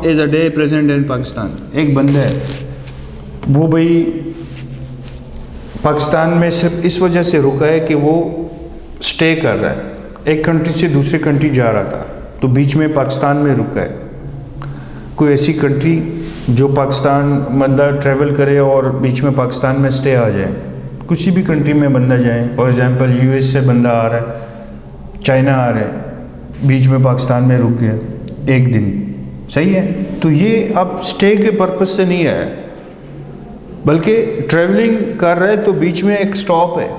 Count as a day present in Pakistan. एक बंदा है वो भाई पाकिस्तान में सिर्फ इस वजह से रुका है कि वो स्टे कर रहा है, एक कंट्री से दूसरी कंट्री जा रहा था तो बीच में पाकिस्तान में रुका है। कोई ऐसी कंट्री जो पाकिस्तान बंदा ट्रैवल करे और बीच में पाकिस्तान में स्टे आ जाए, किसी भी कंट्री में बंदा जाए, फॉर एग्जांपल यूएस से बंदा आ रहा है, चाइना आ रहा है, बीच में पाकिस्तान में रुक गया एक दिन, सही है, तो ये अब स्टे के पर्पज़ से नहीं आया, बल्कि ट्रैवलिंग कर रहा है तो बीच में एक स्टॉप है,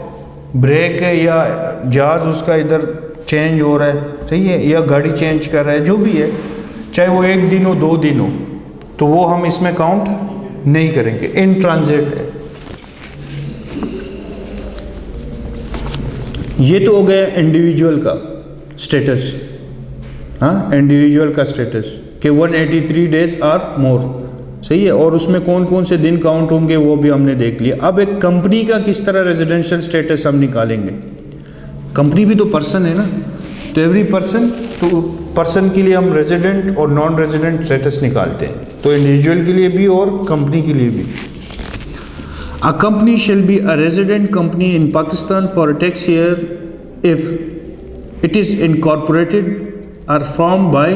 ब्रेक है, या जहाज़ उसका इधर चेंज हो रहा है, सही है, या गाड़ी चेंज कर रहा है, जो भी है, चाहे वो एक दिन हो 2 दिन हो, तो वो हम इसमें काउंट नहीं करेंगे, इन ट्रांजिट है। ये तो हो गया इंडिविजुअल का स्टेटस, हाँ, इंडिविजुअल का स्टेटस कि 183 डेज आर मोर, सही है, और उसमें कौन कौन से दिन काउंट होंगे वो भी हमने देख लिया। अब एक कंपनी का किस तरह रेजिडेंशियल स्टेटस हम निकालेंगे, कंपनी भी तो पर्सन है ना, तो एवरी पर्सन, तो पर्सन के लिए हम रेजिडेंट और नॉन रेजिडेंट स्टेटस निकालते हैं, तो इंडिविजुअल के लिए भी और कंपनी के लिए भी। A company shall be a resident company in Pakistan for a tax year if it is incorporated or formed by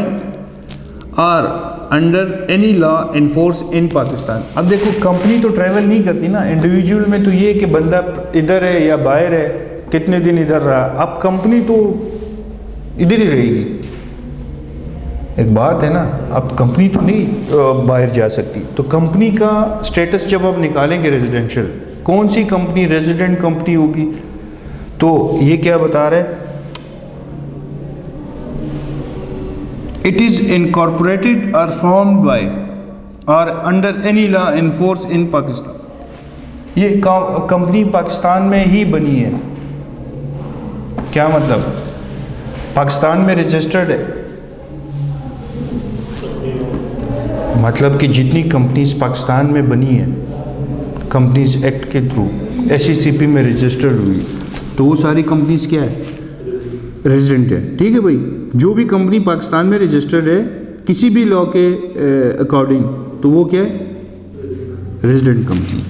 or under any law in force in Pakistan. अब देखो कंपनी तो ट्रैवल नहीं करती ना, इंडिविजुअल में तो ये कि बंदा इधर है या बाहर है, कितने दिन इधर रहा, अब कंपनी तो इधर ही रहेगी, एक बात है ना, अब कंपनी तो नहीं बाहर जा सकती, तो कंपनी का स्टेटस जब आप निकालेंगे रेजिडेंशियल, कौन सी कंपनी रेजिडेंट कंपनी होगी, तो ये क्या बता रहा है, इट इज़ इनकॉर्पोरेटेड और फॉर्म्ड बाय और under any law in force in Pakistan. ये कंपनी पाकिस्तान में ही बनी है, क्या मतलब, पाकिस्तान में रजिस्टर्ड है, मतलब कि जितनी कंपनीज पाकिस्तान में बनी है कंपनीज एक्ट के थ्रू SECP में रजिस्टर्ड हुई, तो वो सारी कंपनीज क्या है, रेजिडेंट है, ठीक है भाई। जो भी कंपनी पाकिस्तान में रजिस्टर्ड है किसी भी लॉ के अकॉर्डिंग, तो वो क्या है, रेजिडेंट कंपनी।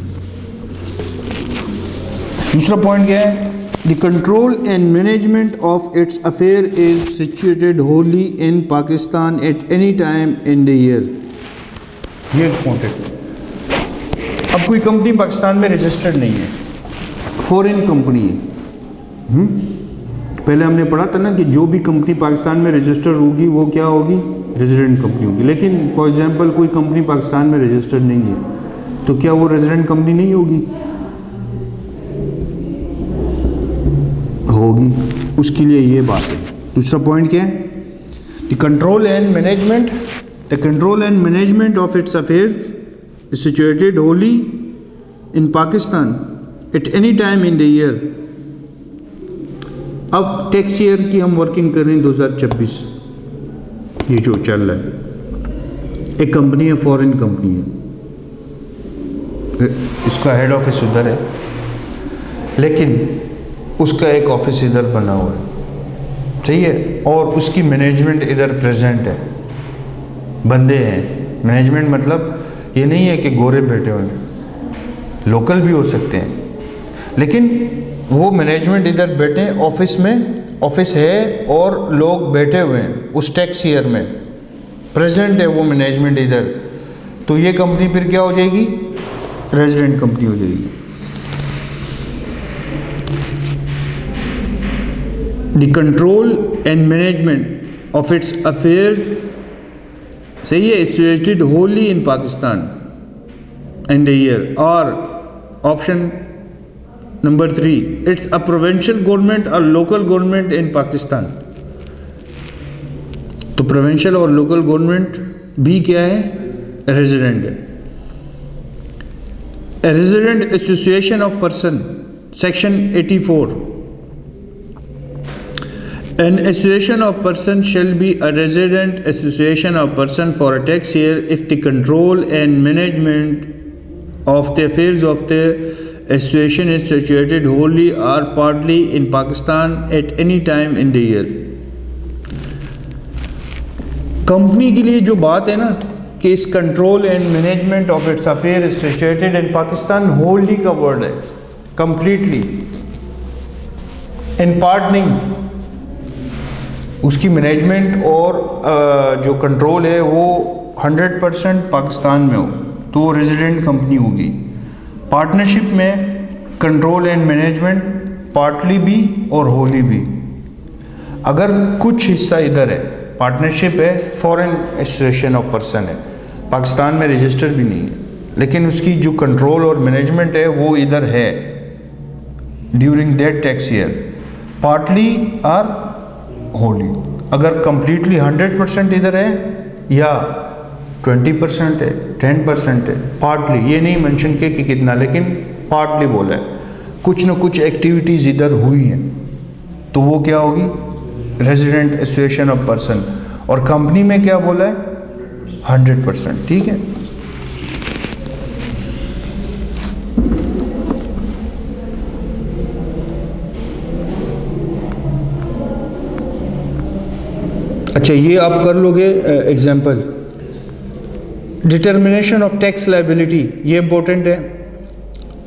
दूसरा पॉइंट क्या है, the control and management of its affair is situated wholly in Pakistan at any time in the year. ये इंपॉर्टेंट। अब कोई कंपनी पाकिस्तान में रजिस्टर्ड नहीं है, फॉरेन कंपनी है, पहले हमने पढ़ा था ना कि जो भी कंपनी पाकिस्तान में रजिस्टर्ड होगी वो क्या होगी, रेजिडेंट कंपनी होगी। लेकिन फॉर एग्जांपल कोई कंपनी पाकिस्तान में रजिस्टर्ड नहीं है, तो क्या वो रेजिडेंट कंपनी नहीं होगी, होगी, उसके लिए ये बात है। दूसरा पॉइंट क्या है, the control and management, the control and management of it's affairs is situated wholly in Pakistan at any time in the year. अब टैक्स ईयर की हम वर्किंग कर रहे हैं 2026, ये जो चल रहा है, एक कंपनी है, फॉरेन कंपनी है, इसका हेड ऑफिस उधर है, लेकिन उसका एक ऑफिस इधर बना हुआ है, सही है, और उसकी मैनेजमेंट इधर प्रेजेंट है, बंदे हैं, मैनेजमेंट मतलब ये नहीं है कि गोरे बैठे हुए हैं, लोकल भी हो सकते हैं, लेकिन वो मैनेजमेंट इधर बैठे ऑफिस में, ऑफिस है और लोग बैठे हुए हैं उस टैक्स ईयर में, प्रेजेंट है वो मैनेजमेंट इधर, तो ये कंपनी फिर क्या हो जाएगी, रेजिडेंट कंपनी हो जाएगी। The control and management of its affair, सही है, situated wholly in Pakistan in the year, और option number 3, it's a provincial government और लोकल गवर्नमेंट इन पाकिस्तान। तो प्रोविंशियल और लोकल गवर्नमेंट भी क्या है, रेजिडेंट है। A resident association of person, section 84, an association of person shall be a resident association of person for a tax year if the control and management of the affairs of the association is situated wholly or partly in Pakistan at any time in the year। Company के लिए जो बात है ना, कि इस control and management of its affair is situated in Pakistan होल्डली का वर्ड है, कंप्लीटली, इन पार्ट नहीं। उसकी मैनेजमेंट और जो कंट्रोल है वो 100% पाकिस्तान में हो तो वो रेजिडेंट कंपनी होगी। पार्टनरशिप में कंट्रोल एंड मैनेजमेंट पार्टली भी और होली भी। अगर कुछ हिस्सा इधर है, पार्टनरशिप है, फॉरेन एसोसिएशन ऑफ पर्सन है, पाकिस्तान में रजिस्टर भी नहीं है, लेकिन उसकी जो कंट्रोल और मैनेजमेंट है वो इधर है during that tax year, partly और होली। अगर कंप्लीटली 100% इधर है या 20% है, 10% है, पार्टली, ये नहीं मेंशन किया कि कितना, लेकिन पार्टली बोला है, कुछ ना कुछ एक्टिविटीज़ इधर हुई हैं तो वो क्या होगी, रेजिडेंट एसोसिएशन ऑफ पर्सन। और कंपनी में क्या बोला है, 100%। ठीक है, अच्छा ये आप कर लोगे example. Determination of tax liability, ये इंपॉर्टेंट है।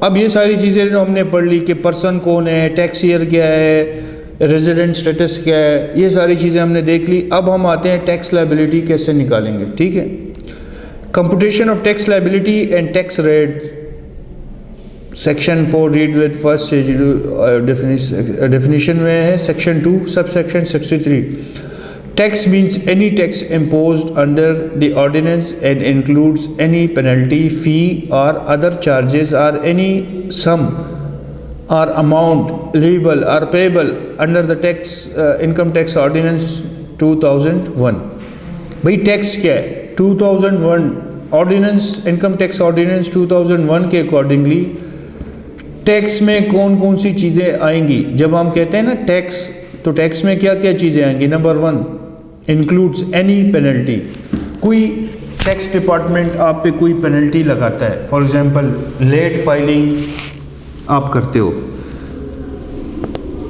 अब ये सारी चीज़ें जो हमने पढ़ ली कि पर्सन कौन है, टैक्स ईयर क्या है, रेजिडेंट स्टेटस क्या है, ये सारी चीज़ें हमने देख ली। अब हम आते हैं टैक्स लायबिलिटी कैसे निकालेंगे। ठीक है, computation of tax liability and tax rate, section 4 read with first definition में है section 2 sub section 63। Tax means any tax imposed under the ordinance and includes any penalty, fee or other charges or any sum or amount liable or payable under the tax income tax ordinance 2001। भाई tax क्या है, 2001 ordinance, income tax ordinance 2001 के accordingly tax में कौन कौन सी चीज़ें आएंगी। जब हम कहते हैं ना टैक्स, तो टैक्स में क्या क्या चीज़ें आएंगी। नंबर 1, इंक्लूड्स एनी पेनल्टी, कोई टैक्स डिपार्टमेंट आप पे कोई पेनल्टी लगाता है, फॉर एग्जांपल लेट फाइलिंग आप करते हो।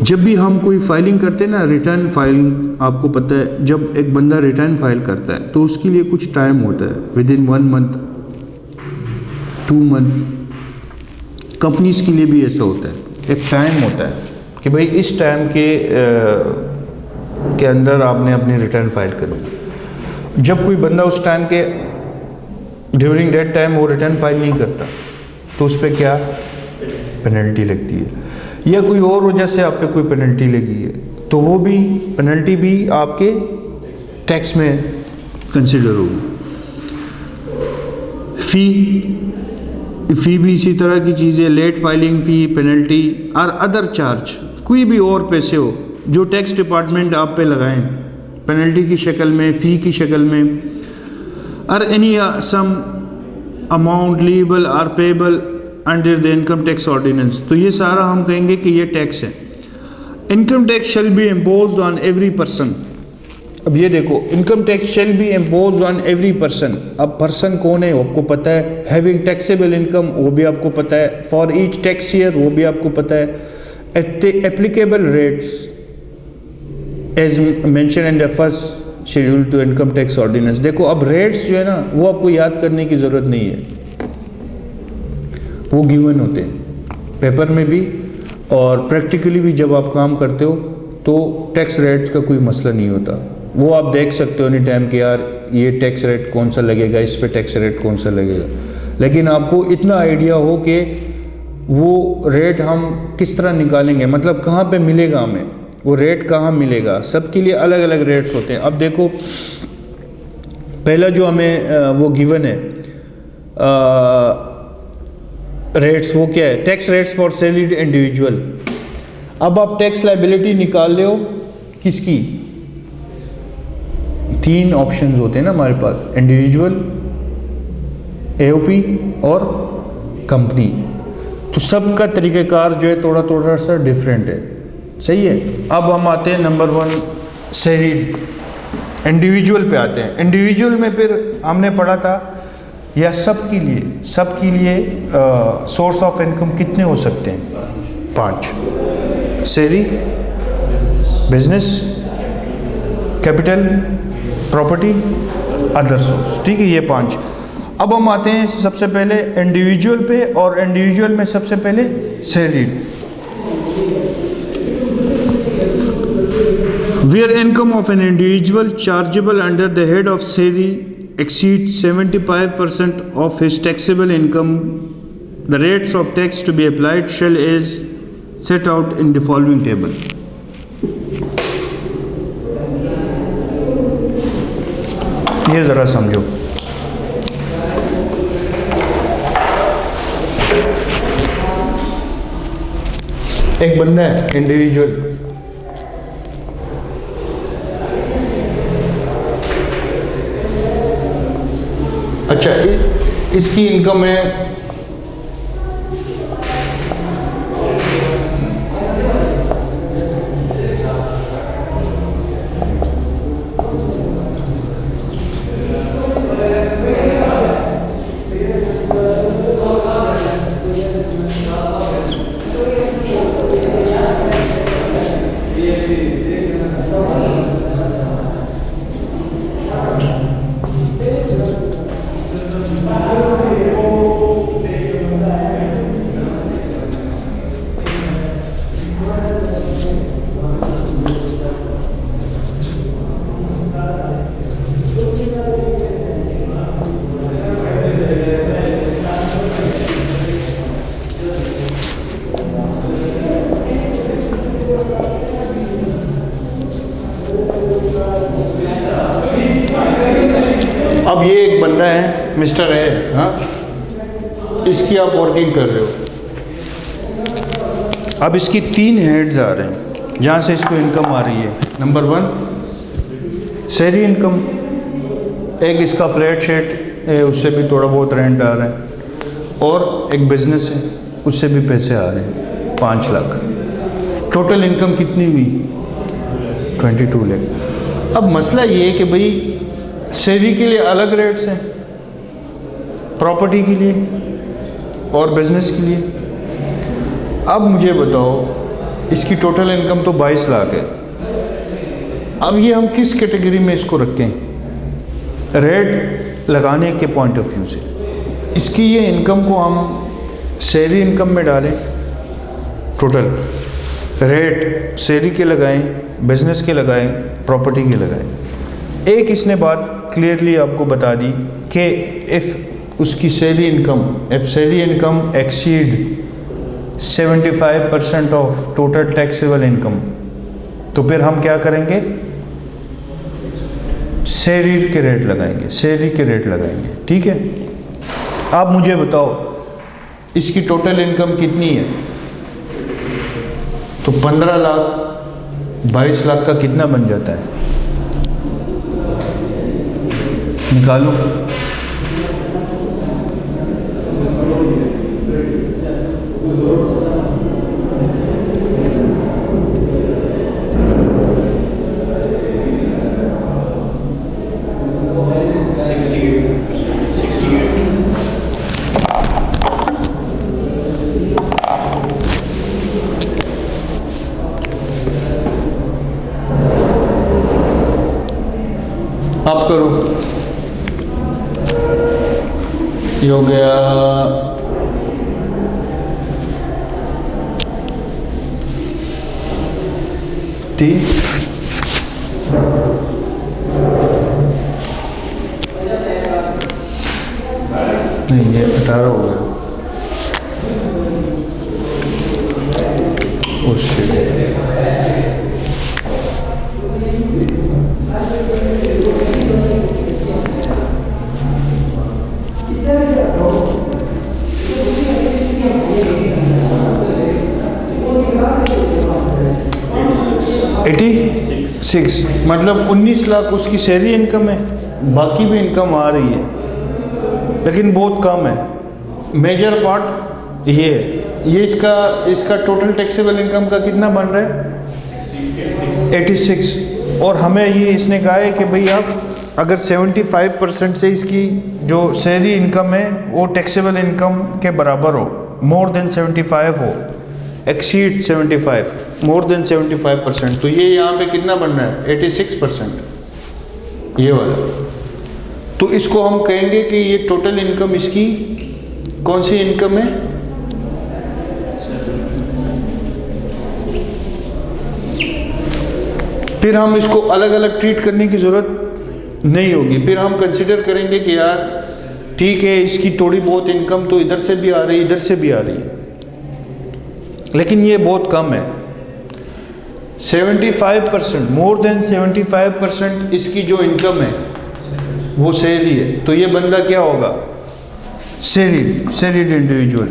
जब भी हम कोई फाइलिंग करते हैं ना, रिटर्न फाइलिंग, आपको पता है जब एक बंदा रिटर्न फाइल करता है तो उसके लिए कुछ टाइम होता है, with in 1 month 2 month. Companies के लिए भी ऐसा होता है, एक टाइम होता है कि भाई इस टाइम के अंदर आपने अपनी रिटर्न फाइल करनी। जब कोई बंदा उस टाइम के ड्यूरिंग दैट टाइम वो रिटर्न फाइल नहीं करता तो उस पर क्या पेनल्टी लगती है, या कोई और वजह से आप पे कोई पेनल्टी लगी है तो वो भी पेनल्टी भी आपके टैक्स में कंसिडर होगी। फ़ी भी इसी तरह की चीज़ें, लेट फाइलिंग फ़ी, पेनल्टी और अदर चार्ज, कोई भी और पैसे हो जो टैक्स डिपार्टमेंट आप पे लगाएं पेनल्टी की शक्ल में, फ़ी की शक्ल में, और any sum amount liable or payable under the income tax ordinance, तो ये सारा हम कहेंगे कि ये टैक्स है। Income tax shall be imposed on every person. अब ये देखो, income tax shall be imposed on every person. अब पर्सन कौन है वो आपको पता है, हैविंग टैक्सेबल इनकम वो भी आपको पता है, फॉर ईच टैक्स ईयर वो भी आपको पता है, at the applicable rates as mentioned in the first schedule to income tax ordinance. देखो अब रेट्स जो है ना वो आपको याद करने की ज़रूरत नहीं है, वो गिवन होते हैं पेपर में भी और प्रैक्टिकली भी। जब आप काम करते हो तो टैक्स रेट्स का कोई मसला नहीं होता, वो आप देख सकते हो एनी टाइम कि यार ये टैक्स रेट कौन सा लगेगा, इस पे टैक्स रेट कौन सा लगेगा। लेकिन आपको इतना आइडिया हो कि वो रेट हम किस तरह निकालेंगे, मतलब कहाँ पे मिलेगा हमें वो रेट, कहाँ मिलेगा, सबके लिए अलग अलग रेट्स होते हैं। अब देखो पहला जो हमें वो गिवन है रेट्स, वो क्या है, tax rates for salaried individual. अब आप टैक्स लायबिलिटी निकाल रहे हो किसकी, 3 ऑप्शंस होते हैं ना हमारे पास, इंडिविजुअल, एओपी और कंपनी। तो सबका तरीक़ाकार जो है थोड़ा थोड़ा सा डिफरेंट है, सही है। अब हम आते हैं नंबर 1 सैलरीड, इंडिविजुअल पे आते हैं। इंडिविजुअल में फिर हमने पढ़ा था या सबके लिए सोर्स ऑफ इनकम कितने हो सकते हैं, 5, salary, business, capital, property other source, ठीक है, ये 5। अब हम आते हैं सबसे पहले इंडिविजुअल पे, और इंडिविजुअल में सबसे पहले salary. Where income of an individual chargeable under the head of salary exceeds 75% of his taxable income, the rates of tax to be applied shall as set out in the following table. ये ज़रा समझो। एक बंदा है individual, अच्छा इसकी income है अब ये एक बंदा है, मिस्टर है, हाँ, इसकी आप वर्किंग कर रहे हो। अब इसकी 3 हेड्स आ रहे हैं जहाँ से इसको इनकम आ रही है। नंबर 1 सैलरी इनकम, एक इसका फ्लैट शेट है, उससे भी थोड़ा बहुत रेंट आ रहा है, और एक बिजनेस है, उससे भी पैसे आ रहे हैं 5 लाख। टोटल इनकम कितनी हुई? 22 लाख। अब मसला ये है कि भाई सैलरी के लिए अलग रेट्स हैं, प्रॉपर्टी के लिए और बिजनेस के लिए। अब मुझे बताओ, इसकी टोटल इनकम तो 22 लाख है। अब ये हम किस कैटेगरी में इसको रखें रेट लगाने के पॉइंट ऑफ व्यू से? इसकी ये इनकम को हम सैलरी इनकम में डालें, टोटल रेट सैलरी के लगाएं, बिजनेस के लगाएं, प्रॉपर्टी के लगाएं। एक इसने बात क्लियरली आपको बता दी कि इफ़ उसकी salary income exceed 75% of total taxable income, तो फिर हम क्या करेंगे? सैलरी के रेट लगाएंगे, ठीक है। आप मुझे बताओ इसकी टोटल इनकम कितनी है? तो 15 लाख 22 लाख का कितना बन जाता है? निकालो। आप करो, ये हो गया 30, नहीं ये 18 हो गया। सिक्स, मतलब 19 लाख उसकी सैलरी इनकम है, बाकी भी इनकम आ रही है लेकिन बहुत कम है। मेजर पार्ट ये है। ये इसका टोटल टैक्सेबल इनकम का कितना बन रहा है? 86। और हमें ये इसने कहा है कि भाई आप अगर 75% से इसकी जो सैलरी इनकम है वो टैक्सेबल इनकम के बराबर हो, मोर देन 75 हो, एक्सीड 75, मोर देन 75%, तो ये यहाँ पे कितना बन रहा है? 86%, ये वाला। तो इसको हम कहेंगे कि ये टोटल इनकम इसकी कौन सी इनकम है? फिर हम इसको अलग अलग ट्रीट करने की ज़रूरत नहीं होगी। फिर हम कंसिडर करेंगे कि यार ठीक है, इसकी थोड़ी बहुत इनकम तो इधर से भी आ रही है, इधर से भी आ रही है, लेकिन ये बहुत कम है। 75%, मोर देन 75% इसकी जो इनकम है वो सैलरी है। तो ये बंदा क्या होगा? Salaried individual.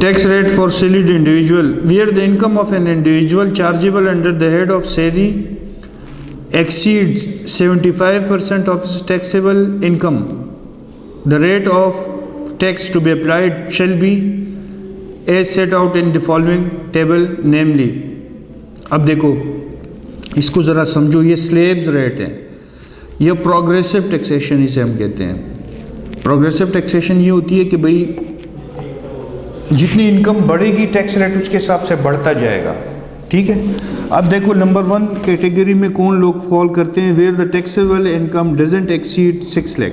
Tax rate for salaried individual, where the income of an individual chargeable under the head of salary exceeds 75% of his taxable income, the rate of tax to be applied shall be as set out in the following table, namely। अब देखो इसको ज़रा समझो, ये slabs rate है, ये progressive taxation इसे हम कहते हैं। प्रोग्रेसिव टैक्सेशन ये होती है कि भाई जितनी इनकम बढ़ेगी टैक्स रेट उसके हिसाब से बढ़ता जाएगा, ठीक है। अब देखो नंबर 1 कैटेगरी में कौन लोग फॉल करते हैं? Where the taxable income doesn't exceed 6 lakh.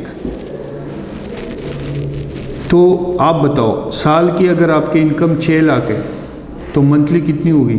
तो आप बताओ, साल की अगर आपकी इनकम 6 लाख है तो मंथली कितनी होगी?